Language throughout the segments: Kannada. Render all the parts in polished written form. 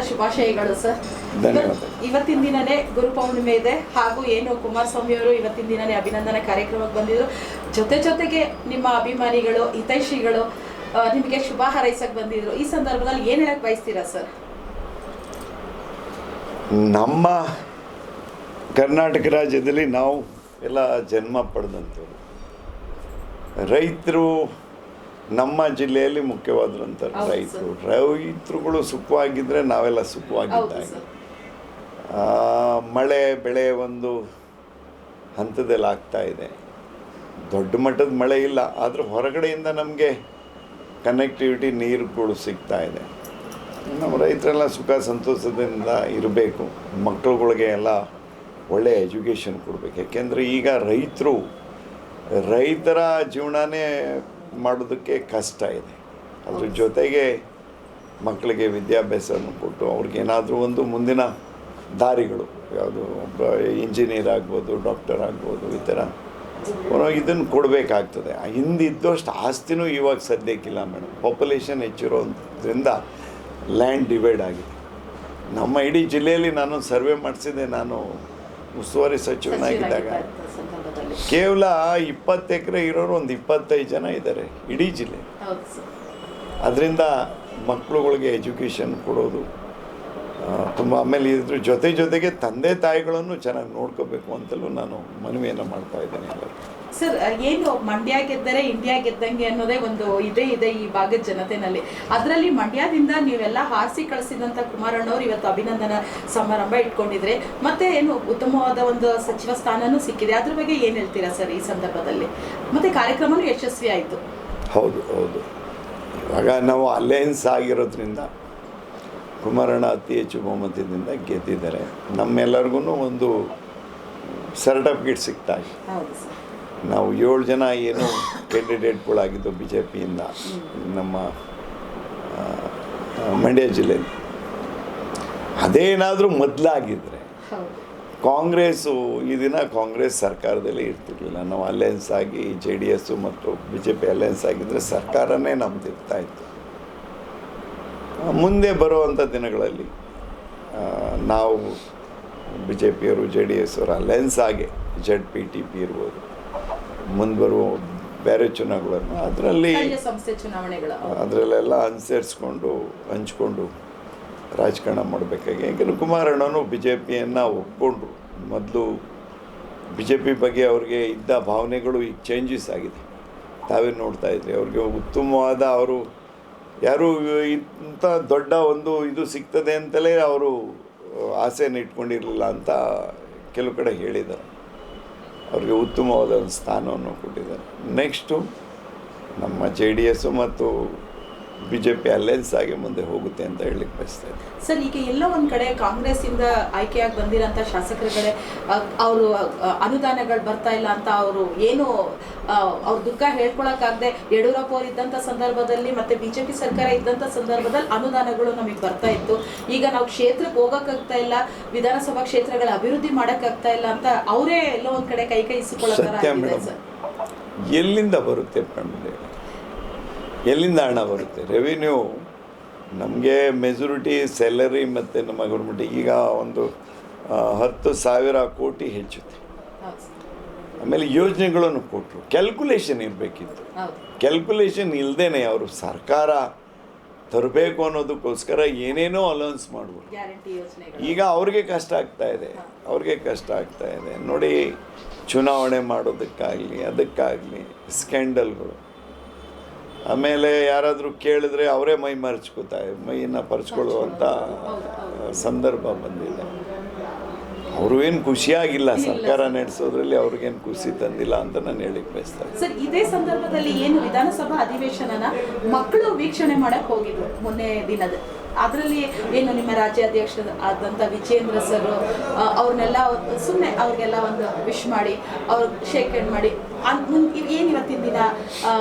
ಶುಭಾಶಯಗಳು ಸರ್. ಇವತ್ತಿನ ದಿನನೇ ಗುರು ಪೌರ್ಣಿಮೆ ಇದೆ ಹಾಗೂ ಏನು ಕುಮಾರಸ್ವಾಮಿ ಅವರು ಇವತ್ತಿನ ದಿನನೇ ಅಭಿನಂದನೆ ಕಾರ್ಯಕ್ರಮಕ್ಕೆ ಬಂದಿದ್ರು. ಜೊತೆಗೆ ನಿಮ್ಮ ಅಭಿಮಾನಿಗಳು ಹಿತೈಷಿಗಳು ನಿಮಗೆ ಶುಭ ಹಾರೈಸಕ್ಕೆ ಬಂದಿದ್ರು. ಈ ಸಂದರ್ಭದಲ್ಲಿ ಏನು ಹೇಳಕ್ ಬಯಸ್ತೀರಾ ಸರ್? ನಮ್ಮ ಕರ್ನಾಟಕ ರಾಜ್ಯದಲ್ಲಿ ನಾವು ಎಲ್ಲ ಜನ್ಮ ಪಡೆದಂಥವ್ರು ರೈತರು. ನಮ್ಮ ಜಿಲ್ಲೆಯಲ್ಲಿ ಮುಖ್ಯವಾದಂಥ ರೈತರುಗಳು ಸುಖವಾಗಿದ್ದರೆ ನಾವೆಲ್ಲ ಸುಖವಾಗಿದ್ದಾಗ. ಮಳೆ ಬೆಳೆ ಒಂದು ಹಂತದಲ್ಲಿ ಆಗ್ತಾ ಇದೆ. ದೊಡ್ಡ ಮಟ್ಟದ ಮಳೆ ಇಲ್ಲ, ಆದರೆ ಹೊರಗಡೆಯಿಂದ ನಮಗೆ ಕನೆಕ್ಟಿವಿಟಿ ನೀರುಗಳು ಸಿಗ್ತಾ ಇದೆ. ನಮ್ಮ ರೈತರೆಲ್ಲ ಸುಖ ಸಂತೋಷದಿಂದ ಇರಬೇಕು. ಮಕ್ಕಳುಗಳಿಗೆ ಎಲ್ಲ ಒಳ್ಳೆಯ ಎಜುಕೇಷನ್ ಕೊಡಬೇಕು. ಯಾಕೆಂದರೆ ಈಗ ರೈತರ ಜೀವನನೇ ಮಾಡೋದಕ್ಕೆ ಕಷ್ಟ ಇದೆ. ಅದ್ರ ಜೊತೆಗೆ ಮಕ್ಕಳಿಗೆ ವಿದ್ಯಾಭ್ಯಾಸವನ್ನು ಕೊಟ್ಟು ಅವ್ರಿಗೇನಾದರೂ ಒಂದು ಮುಂದಿನ ದಾರಿಗಳು, ಯಾವುದು ಇಂಜಿನಿಯರ್ ಆಗ್ಬೋದು, ಡಾಕ್ಟರ್ ಆಗ್ಬೋದು, ಈ ಥರ ಇದನ್ನು ಕೊಡಬೇಕಾಗ್ತದೆ. ಹಿಂದಿದ್ದಷ್ಟು ಆಸ್ತಿನೂ ಇವಾಗ ಸದ್ಯಕ್ಕಿಲ್ಲ ಮೇಡಮ್. ಪಾಪ್ಯುಲೇಷನ್ ಹೆಚ್ಚಿರೋದ್ರಿಂದ ಲ್ಯಾಂಡ್ ಡಿವೈಡ್ ಆಗಿದೆ. ನಮ್ಮ ಇಡೀ ಜಿಲ್ಲೆಯಲ್ಲಿ ನಾನು ಸರ್ವೆ ಮಾಡಿಸಿದೆ. ನಾನು ಉಸ್ತುವಾರಿ ಸಚಿವನಾಗಿದ್ದಾಗ ಕೇವಲ 20 ಎಕರೆ ಇರೋರು ಒಂದು 25 ಜನ ಇದ್ದಾರೆ ಇಡೀ ಜಿಲ್ಲೆ. ಅದರಿಂದ ಮಕ್ಕಳುಗಳಿಗೆ ಎಜುಕೇಷನ್ ಕೊಡೋದು ತುಂಬ. ಆಮೇಲೆ ಇದ್ರ ಜೊತೆಗೆ ತಂದೆ ತಾಯಿಗಳನ್ನು ಚೆನ್ನಾಗಿ ನೋಡ್ಕೋಬೇಕು ಅಂತಲೂ ನಾನು ಮನವಿಯನ್ನು ಮಾಡ್ತಾ ಇದ್ದೇನೆ ಎಲ್ಲರೂ. ಸರ್, ಏನು ಮಂಡ್ಯ ಗೆದ್ದರೆ ಇಂಡಿಯಾ ಗೆದ್ದಂಗೆ ಅನ್ನೋದೇ ಒಂದು ಇದೆ ಈ ಭಾಗದ ಜನತೆನಲ್ಲಿ. ಅದರಲ್ಲಿ ಮಂಡ್ಯದಿಂದ ನೀವೆಲ್ಲ ಹಾರಿಸಿ ಕಳಿಸಿದಂಥ ಕುಮಾರಣ್ಣವ್ರು ಇವತ್ತು ಅಭಿನಂದನಾ ಸಮಾರಂಭ ಇಟ್ಕೊಂಡಿದ್ರೆ, ಮತ್ತೆ ಏನು ಉತ್ತಮವಾದ ಒಂದು ಸಚಿವ ಸ್ಥಾನನೂ ಸಿಕ್ಕಿದೆ. ಅದ್ರ ಬಗ್ಗೆ ಏನು ಹೇಳ್ತೀರಾ ಸರ್ ಈ ಸಂದರ್ಭದಲ್ಲಿ? ಮತ್ತೆ ಕಾರ್ಯಕ್ರಮನೂ ಯಶಸ್ವಿ ಆಯಿತು. ಹೌದು. ಇವಾಗ ನಾವು ಅಲಯನ್ಸ್ ಆಗಿರೋದ್ರಿಂದ ಕುಮಾರಣ್ಣ ಅತಿ ಹೆಚ್ಚು ಬಹುಮತದಿಂದ ಗೆದ್ದಿದ್ದಾರೆ. ನಮ್ಮೆಲ್ಲರಿಗೂ ಒಂದು ಸರ್ಟಿಫಿಕೇಟ್ ಸಿಗ್ತಾ ಇದೆ. ನಾವು 7 ಜನ ಏನು ಕ್ಯಾಂಡಿಡೇಟ್ಗಳಾಗಿದ್ದು ಬಿ ಜೆ ಪಿಯಿಂದ ನಮ್ಮ ಮಂಡ್ಯ ಜಿಲ್ಲೆಯಲ್ಲಿ. ಅದೇನಾದರೂ ಮೊದಲಾಗಿದ್ದರೆ ಕಾಂಗ್ರೆಸ್ಸು ಈ ದಿನ ಕಾಂಗ್ರೆಸ್ ಸರ್ಕಾರದಲ್ಲಿ ಇರ್ತಿರ್ಲಿಲ್ಲ. ನಾವು ಅಲಯನ್ಸ್ ಆಗಿ JDS ಮತ್ತು BJP ಅಲಯನ್ಸ್ ಆಗಿದ್ದರೆ ಸರ್ಕಾರನೇ ನಮ್ದು ಇರ್ತಾಯಿತ್ತು. ಮುಂದೆ ಬರುವಂಥ ದಿನಗಳಲ್ಲಿ ನಾವು BJPಯವರು JDS ಅವರು ಅಲಯನ್ಸ್ ಆಗಿ ZPTP ಇರ್ಬೋದು, ಮುಂದೆ ಬರುವ ಬೇರೆ ಚುನಾವಣೆಗಳನ್ನು ಅದರಲ್ಲೆಲ್ಲ ಹಂಚ್ಕೊಂಡು ರಾಜಕಾರಣ ಮಾಡಬೇಕಾಗಿ. ಯಾಕೆಂದರೆ ಕುಮಾರಣ್ಣನು BJPಯನ್ನು ಒಪ್ಕೊಂಡ್ರು. ಮೊದಲು BJP ಬಗ್ಗೆ ಅವ್ರಿಗೆ ಇದ್ದ ಭಾವನೆಗಳು ಈಗ ಚೇಂಜಸ್ ಆಗಿದೆ. ತಾವೇ ನೋಡ್ತಾ ಇದ್ರಿ. ಅವ್ರಿಗೆ ಉತ್ತಮವಾದ ಅವರು ಯಾರು ಇಂಥ ದೊಡ್ಡ ಒಂದು ಇದು ಸಿಗ್ತದೆ ಅಂತಲೇ ಅವರು ಆಸೆಯನ್ನು ಇಟ್ಕೊಂಡಿರಲಿಲ್ಲ ಅಂತ ಕೆಲವು ಕಡೆ ಹೇಳಿದ್ದಾರೆ. ಅವ್ರಿಗೆ ಉತ್ತಮವಾದ ಒಂದು ಸ್ಥಾನವನ್ನು ಕೊಟ್ಟಿದ್ದಾರೆ. ನೆಕ್ಸ್ಟು ನಮ್ಮ JDS ಮತ್ತು BJP ಅಲಯನ್ಸ್ ಆಗಿ ಮುಂದೆ ಹೋಗುತ್ತೆ ಅಂತ ಹೇಳಲಿಕ್ಕೆ ಬಯಸ್ತಾ ಇದ್ದಾರೆ. ಸರ್, ಈಗ ಎಲ್ಲ ಒಂದು ಕಡೆ ಕಾಂಗ್ರೆಸ್ಸಿಂದ ಆಯ್ಕೆಯಾಗಿ ಬಂದಿರೋಂಥ ಶಾಸಕರ ಕಡೆ ಅವರು ಅನುದಾನಗಳು ಬರ್ತಾ ಇಲ್ಲ ಅಂತ ಅವರು ಏನು ಅವ್ರ ದುಃಖ ಹೇಳ್ಕೊಳಕ್ಕಾಗದೆ ಯಡಿಯೂರಪ್ಪ ಅವರು ಇದ್ದಂಥ ಸಂದರ್ಭದಲ್ಲಿ ಮತ್ತು BJP ಸರ್ಕಾರ ಇದ್ದಂಥ ಸಂದರ್ಭದಲ್ಲಿ ಅನುದಾನಗಳು ನಮಗೆ ಬರ್ತಾ ಇತ್ತು. ಈಗ ನಾವು ಕ್ಷೇತ್ರಕ್ಕೆ ಹೋಗೋಕ್ಕಾಗ್ತಾ ಇಲ್ಲ, ವಿಧಾನಸಭಾ ಕ್ಷೇತ್ರಗಳ ಅಭಿವೃದ್ಧಿ ಮಾಡೋಕ್ಕಾಗ್ತಾ ಇಲ್ಲ ಅಂತ ಅವರೇ ಎಲ್ಲೋ ಒಂದು ಕಡೆ ಕೈ ಇಸಿಕೊಳ್ಳೋದು. ಎಲ್ಲಿಂದ ಬರುತ್ತೆ ಮೇಡಮ್? ಎಲ್ಲಿಂದ ಹಣ ಬರುತ್ತೆ? ರೆವಿನ್ಯೂ ನಮಗೆ ಮೆಜಾರಿಟಿ ಸ್ಯಾಲರಿ ಮತ್ತು ನಮ್ಮ ಗೌರ್ಮೆಂಟ್ ಈಗ ಒಂದು 10,000 ಕೋಟಿ ಹೆಚ್ಚುತ್ತೆ. ಆಮೇಲೆ ಯೋಜನೆಗಳನ್ನು ಕೊಟ್ಟರು. ಕ್ಯಾಲ್ಕುಲೇಷನ್ ಇರಬೇಕಿತ್ತು. ಕ್ಯಾಲ್ಕುಲೇಷನ್ ಇಲ್ಲದೇ ಅವರು ಸರ್ಕಾರ ತರಬೇಕು ಅನ್ನೋದಕ್ಕೋಸ್ಕರ ಏನೇನೋ ಅಲೌನ್ಸ್ ಮಾಡ್ಬೋದು. ಈಗ ಅವ್ರಿಗೆ ಕಷ್ಟ ಆಗ್ತಾ ಇದೆ ನೋಡಿ. ಚುನಾವಣೆ ಮಾಡೋದಕ್ಕಾಗಲಿ ಅದಕ್ಕಾಗಲಿ ಸ್ಕ್ಯಾಂಡಲ್ಗಳು. ಆಮೇಲೆ ಯಾರಾದರೂ ಕೇಳಿದ್ರೆ ಅವರೇ ಮೈಯನ್ನು ಪರ್ಚ್ಕೊಳ್ಳುವಂಥ ಸಂದರ್ಭ ಬಂದಿದೆ. ಅವರು ಏನು ಖುಷಿಯಾಗಿಲ್ಲ ಸರ್ಕಾರ ನಡೆಸೋದ್ರಲ್ಲಿ. ಅವ್ರಿಗೇನು ಖುಷಿ ತಂದಿಲ್ಲ ಅಂತ ನಾನು ಹೇಳಿಕ್ಕೆ ಬಯಸ್ತಾರೆ. ಸರ್, ಇದೇ ಸಂದರ್ಭದಲ್ಲಿ ಏನು ವಿಧಾನಸಭಾ ಅಧಿವೇಶನನ ಮಕ್ಕಳು ವೀಕ್ಷಣೆ ಮಾಡಕ್ಕೆ ಹೋಗಿದ್ರು ಮೊನ್ನೆ ದಿನದ. ಅದರಲ್ಲಿ ಏನು ನಿಮ್ಮ ರಾಜ್ಯಾಧ್ಯಕ್ಷ ಆದಂಥ ವಿಜೇಂದ್ರ ಸರ್ ಅವ್ರನ್ನೆಲ್ಲ ಸುಮ್ಮನೆ ಅವ್ರಿಗೆಲ್ಲ ಒಂದು ವಿಶ್ ಮಾಡಿ ಅವ್ರು ಶೇಕ್ ಹ್ಯಾಂಡ್ ಮಾಡಿ ಏನು ಇವತ್ತಿನ ದಿನ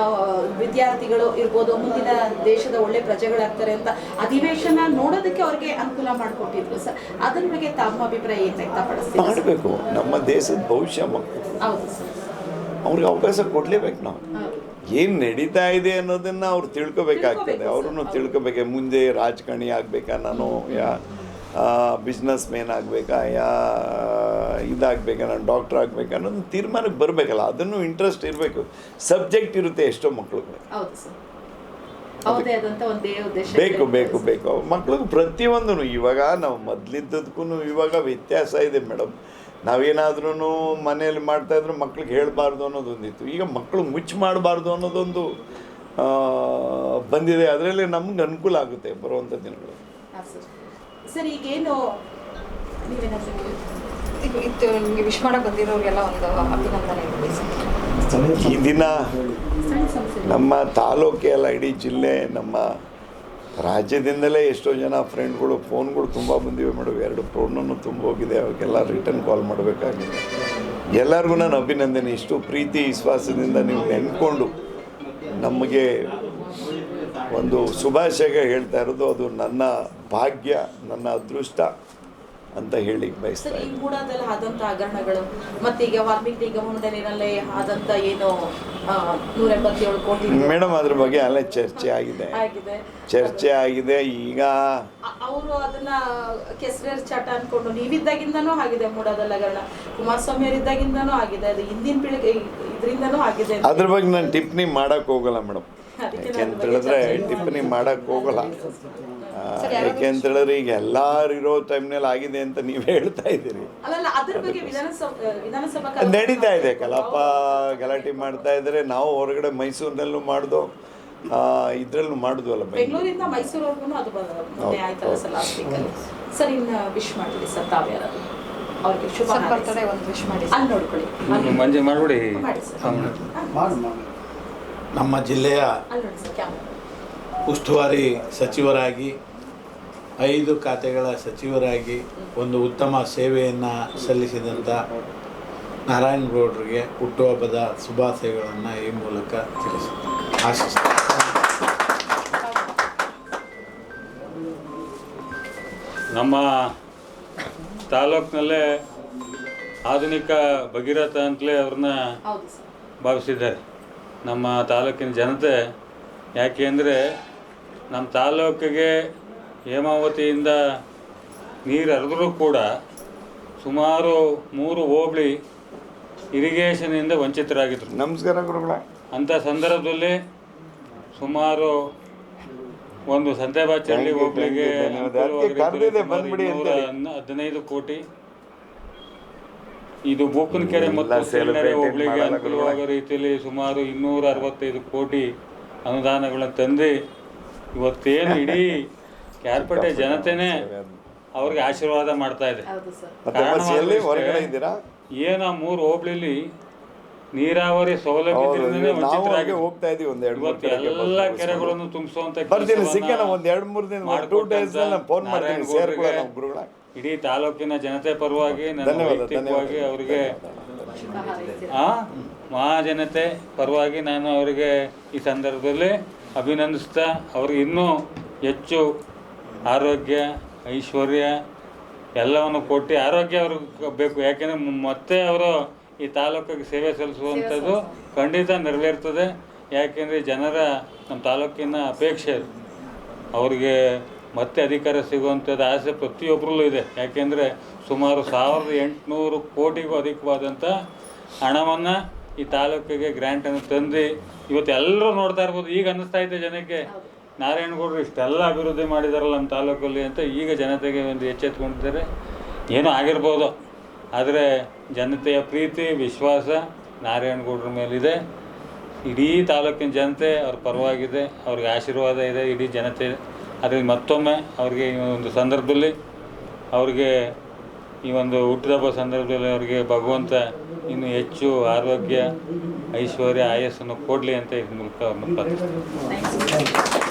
ವಿದ್ಯಾರ್ಥಿಗಳು ಇರ್ಬೋದು, ಮುಂದಿನ ದೇಶದ ಒಳ್ಳೆ ಪ್ರಜೆಗಳಾಗ್ತಾರೆ ಅಂತ ಅಧಿವೇಶನ ನೋಡೋದಕ್ಕೆ ಅವ್ರಿಗೆ ಅನುಕೂಲ ಮಾಡಿಕೊಟ್ಟಿದ್ರು ಸರ್. ಅದ್ರ ಬಗ್ಗೆ ತಮ್ಮ ಅಭಿಪ್ರಾಯ ಏನು ವ್ಯಕ್ತಪಡಿಸ್ತೀವಿ? ಮಾಡಬೇಕು. ನಮ್ಮ ದೇಶದ ಭವಿಷ್ಯ ಮಕ್ಕಳು. ಹೌದು ಸರ್, ಅವ್ರಿಗೆ ಅವಕಾಶ ಕೊಡಲೇಬೇಕು ನಾವು. ಏನು ನಡೀತಾ ಇದೆ ಅನ್ನೋದನ್ನು ಅವ್ರು ತಿಳ್ಕೊಬೇಕಾಗ್ತದೆ. ಅವ್ರೂ ತಿಳ್ಕೊಬೇಕು, ಮುಂದೆ ರಾಜಕಾರಣಿ ಆಗಬೇಕಾ ನಾನು, ಬಿಸ್ನೆಸ್ ಮ್ಯಾನ್ ಆಗಬೇಕಾ, ಇದಾಗಬೇಕಾ, ನಾನು ಡಾಕ್ಟ್ರ್ ಆಗಬೇಕಾ ಅನ್ನೋದು ತೀರ್ಮಾನಕ್ಕೆ ಬರಬೇಕಲ್ಲ. ಅದನ್ನು ಇಂಟ್ರೆಸ್ಟ್ ಇರಬೇಕು. ಸಬ್ಜೆಕ್ಟ್ ಇರುತ್ತೆ ಎಷ್ಟೋ ಮಕ್ಕಳಿಗೆ. ಬೇಕು ಮಕ್ಳಿಗೆ ಪ್ರತಿಯೊಂದೂ. ಇವಾಗ ನಾವು ಮೊದಲಿದ್ದದಕ್ಕೂ ಇವಾಗ ವ್ಯತ್ಯಾಸ ಇದೆ ಮೇಡಮ್. ನಾವೇನಾದ್ರೂ ಮನೇಲಿ ಮಾಡ್ತಾಯಿದ್ರು ಮಕ್ಳಿಗೆ ಹೇಳಬಾರ್ದು ಅನ್ನೋದೊಂದಿತ್ತು. ಈಗ ಮಕ್ಕಳು ಮಾಡಬಾರ್ದು ಅನ್ನೋದೊಂದು ಬಂದಿದೆ. ಅದರಲ್ಲಿ ನಮ್ಗೆ ಅನುಕೂಲ ಆಗುತ್ತೆ ಬರುವಂಥ ದಿನಗಳು. ಸರ್ ಈಗೇನು ನಿಮಗೆ ವಿಶ್ ಮಾಡಕ್ಕೆ ಬಂದಿರೋರಿಗೆಲ್ಲ ಒಂದು ಅಭಿನಂದನೆ. ಈ ದಿನ ನಮ್ಮ ತಾಲೂಕೆ ಅಲ್ಲ, ಇಡೀ ಜಿಲ್ಲೆ, ನಮ್ಮ ರಾಜ್ಯದಿಂದಲೇ ಎಷ್ಟೋ ಜನ ಫ್ರೆಂಡ್ಗಳು ಫೋನ್ಗಳು ತುಂಬ ಬಂದಿವೆ ಮೇಡಮ್. 2 ಫೋನನ್ನು ತುಂಬ ಹೋಗಿದೆ. ಅವಾಗೆಲ್ಲ ರಿಟರ್ನ್ ಕಾಲ್ ಮಾಡಬೇಕಾಗಿದೆ. ಎಲ್ಲರಿಗೂ ನಾನು ಅಭಿನಂದನೆ. ಇಷ್ಟು ಪ್ರೀತಿ ವಿಶ್ವಾಸದಿಂದ ನೀವು ನೆನ್ಕೊಂಡು ನಮಗೆ ಒಂದು ಶುಭಾಶಯ ಹೇಳ್ತಾ ಇರೋದು ಅದು ನನ್ನ ಭಾಗ್ಯ, ನನ್ನ ಅದೃಷ್ಟ ಅಂತ ಹೇಳಿ ಬಯಸ್ತಾರೆ. ಈ ಮೂಡಾದಲ್ಲಿ ಆದಂಥ ಹಗರಣಗಳು ಮತ್ತು ಈಗ ವಾಲ್ಮೀಕಿ ನಿಗಮದಲ್ಲಿ ಆದಂಥ ಏನು 187 ಕೋಟಿ ಮೇಡಮ್, ಅದ್ರ ಬಗ್ಗೆ ಎಲ್ಲ ಚರ್ಚೆ ಆಗಿದೆ. ಈಗ ಅವರು ಅದನ್ನ ಕೆಸರೇರ್ ಚಟ ಅನ್ಕೊಂಡು ನೀವಿದ್ದಾಗಿಂದನೂ ಆಗಿದೆ. ಮೂಡಾದಲ್ಲಿ ಹಗರಣ ಕುಮಾರಸ್ವಾಮಿ ಅವರಿದ್ದಾಗಿಂದನೂ ಆಗಿದೆ. ಅದು ಹಿಂದಿನ ಪೀಳಿಗೆ ಇದರಿಂದನೂ ಆಗಿದೆ. ಅದ್ರ ಬಗ್ಗೆ ನಾನು ಟಿಪ್ಪಣಿ ಮಾಡೋಕ್ಕೆ ಹೋಗಲ್ಲ ಮೇಡಮ್. ಯಾಕೆಂತೇಳಿದ್ರೆ ಟಿಪ್ಪಣಿ ಮಾಡೋಕ್ಕೆ ಹೋಗಲ್ಲ. ಯಾಕೆಂತೇಳಿದ್ರೆ ಈಗ ಎಲ್ಲರೂ ಇರೋ ಟೈಮ್ನಲ್ಲಿ ಆಗಿದೆ ಅಂತ ನೀವು ಹೇಳ್ತಾ ಇದ್ದೀರಿ. ನಡೀತಾ ಇದೆ ಕಲಾಪ, ಗಲಾಟೆ ಮಾಡ್ತಾ ಇದ್ದಾರೆ. ನಾವು ಹೊರಗಡೆ ಮೈಸೂರಿನಲ್ಲೂ ಮಾಡ್ದು, ಇದ್ರಲ್ಲೂ ಮಾಡಿದ್ವಲ್ಲ, ಬೆಂಗಳೂರಿಂದ ಮೈಸೂರವರೆಗೂ ಅದು ಆಯ್ತಲ್ಲ ಸರ್ ಲಾಸ್ಟ್ ವೀಕಲ್ಲಿ. ಸರ್ ಇನ್ನು ವಿಶ್ ಮಾಡಿರಿ ಸರ್ ತಾವ್ಯಾರು ಅವ್ರಿಗೆ ಶುಭ ಬರ್ತಡೆ ಒಂದು ವಿಶ್ ಮಾಡಿ ಅಲ್ಲಿ ನೋಡ್ಕೊಳ್ಳಿ. ಮಂಜೆ ಮಾಡಿಬಿಡಿ. ನಮ್ಮ ಜಿಲ್ಲೆಯ ಉಸ್ತುವಾರಿ ಸಚಿವರಾಗಿ 5 ಖಾತೆಗಳ ಸಚಿವರಾಗಿ ಒಂದು ಉತ್ತಮ ಸೇವೆಯನ್ನು ಸಲ್ಲಿಸಿದಂಥ ನಾರಾಯಣಗೌಡರಿಗೆ ಹುಟ್ಟುಹಬ್ಬದ ಶುಭಾಶಯಗಳನ್ನು ಈ ಮೂಲಕ ಆಶಿಸ್ತೀನಿ. ನಮ್ಮ ತಾಲೂಕಿನಲ್ಲೇ ಆಧುನಿಕ ಭಗೀರಥ ಅಂತಲೇ ಅವ್ರನ್ನ ಭಾವಿಸಿದ್ದಾರೆ ನಮ್ಮ ತಾಲೂಕಿನ ಜನತೆ. ಯಾಕೆ ಅಂದರೆ ನಮ್ಮ ತಾಲೂಕಿಗೆ ಹೇಮಾವತಿಯಿಂದ ನೀರು ಹರಿದ್ರೂ ಕೂಡ ಸುಮಾರು 3 ಹೋಬಳಿ ಇರಿಗೇಷನಿಂದ ವಂಚಿತರಾಗಿದ್ದರು. ನಮಸ್ಕಾರ ಗುರುಗಳ. ಅಂಥ ಸಂದರ್ಭದಲ್ಲಿ ಸುಮಾರು ಒಂದು ಸಂತೆಬಾಚಹಳ್ಳಿ ಹೋಬಳಿಗೆ 15 ಕೋಟಿ, ಇದು ಬೂಕನಕೆರೆ ಮತ್ತು ಸೇಲನೆರೆ ಹೋಬಳಿಗೆ ಅನುಕೂಲವಾಗೋ ರೀತಿಯಲ್ಲಿ ಸುಮಾರು 265 ಕೋಟಿ ಅನುದಾನಗಳನ್ನು ತಂದು ಇವತ್ತೇನು ಇಡೀ ಕ್ಯಾರ್ಪೇಟೆ ಜನತೆನೇ ಅವ್ರಿಗೆ ಆಶೀರ್ವಾದ ಮಾಡ್ತಾ ಇದೆ. ಏನೋ 3 ಹೋಬಳಿಲಿ ನೀರಾವರಿ ಸೌಲಭ್ಯದಿಂದಲೇ ವಂಚಿತರಾಗಿ ಹೋಗ್ತಾ ಇದೀವಿ. ಇವತ್ತು ಎಲ್ಲ ಕೆರೆಗಳನ್ನು ತುಂಬಿಸುವಂತ ಇಡೀ ತಾಲೂಕಿನ ಜನತೆ ಪರವಾಗಿ, ನನ್ನ ವೈಯಕ್ತಿಕವಾಗಿ ಅವರಿಗೆ ಮಹಾಜನತೆ ಪರವಾಗಿ ನಾನು ಅವರಿಗೆ ಈ ಸಂದರ್ಭದಲ್ಲಿ ಅಭಿನಂದಿಸ್ತಾ ಅವ್ರಿಗೆ ಇನ್ನೂ ಹೆಚ್ಚು ಆರೋಗ್ಯ, ಐಶ್ವರ್ಯ ಎಲ್ಲವನ್ನು ಕೊಟ್ಟು ಆರೋಗ್ಯ ಅವ್ರಿಗೆ ಬೇಕು. ಯಾಕೆಂದರೆ ಮತ್ತೆ ಅವರು ಈ ತಾಲೂಕಿಗೆ ಸೇವೆ ಸಲ್ಲಿಸುವಂಥದ್ದು ಖಂಡಿತ ನೆರವೇರ್ತದೆ. ಯಾಕೆಂದರೆ ಜನರ ನಮ್ಮ ತಾಲೂಕಿನ ಅಪೇಕ್ಷೆ ಅವರಿಗೆ ಮತ್ತೆ ಅಧಿಕಾರ ಸಿಗುವಂಥದ್ದು ಆಸೆ ಪ್ರತಿಯೊಬ್ಬರಲ್ಲೂ ಇದೆ. ಯಾಕೆಂದರೆ ಸುಮಾರು 1800 ಕೋಟಿಗೂ ಅಧಿಕವಾದಂಥ ಹಣವನ್ನು ಈ ತಾಲೂಕಿಗೆ ಗ್ರ್ಯಾಂಟನ್ನು ತಂದು ಇವತ್ತು ಎಲ್ಲರೂ ನೋಡ್ತಾ ಇರ್ಬೋದು. ಈಗ ಅನ್ನಿಸ್ತಾ ಇದೆ ಜನಕ್ಕೆ, ನಾರಾಯಣಗೌಡರು ಇಷ್ಟೆಲ್ಲ ಅಭಿವೃದ್ಧಿ ಮಾಡಿದಾರಲ್ಲ ನಮ್ಮ ತಾಲೂಕಲ್ಲಿ ಅಂತ ಈಗ ಜನತೆಗೆ ಒಂದು ಎಚ್ಚೆತ್ಕೊಂಡಿದ್ದಾರೆ. ಏನೋ ಆಗಿರ್ಬೋದು, ಆದರೆ ಜನತೆಯ ಪ್ರೀತಿ ವಿಶ್ವಾಸ ನಾರಾಯಣಗೌಡರ ಮೇಲಿದೆ. ಇಡೀ ತಾಲೂಕಿನ ಜನತೆ ಅವ್ರ ಪರವಾಗಿದೆ, ಅವ್ರಿಗೆ ಆಶೀರ್ವಾದ ಇದೆ ಇಡೀ ಜನತೆ. ಅದರಲ್ಲಿ ಮತ್ತೊಮ್ಮೆ ಅವ್ರಿಗೆ ಈ ಒಂದು ಸಂದರ್ಭದಲ್ಲಿ ಅವ್ರಿಗೆ ಈ ಒಂದು ಹುಟ್ಟಿದಬ್ಬ ಸಂದರ್ಭದಲ್ಲಿ ಅವ್ರಿಗೆ ಭಗವಂತ ಇನ್ನು ಹೆಚ್ಚು ಆರೋಗ್ಯ, ಐಶ್ವರ್ಯ, ಆಯಸ್ಸನ್ನು ಕೊಡಲಿ ಅಂತ ಈ ಮೂಲಕ ಅವ್ರನ್ನ ಪ್ರಾರ್ಥಿಸ್ತೀನಿ.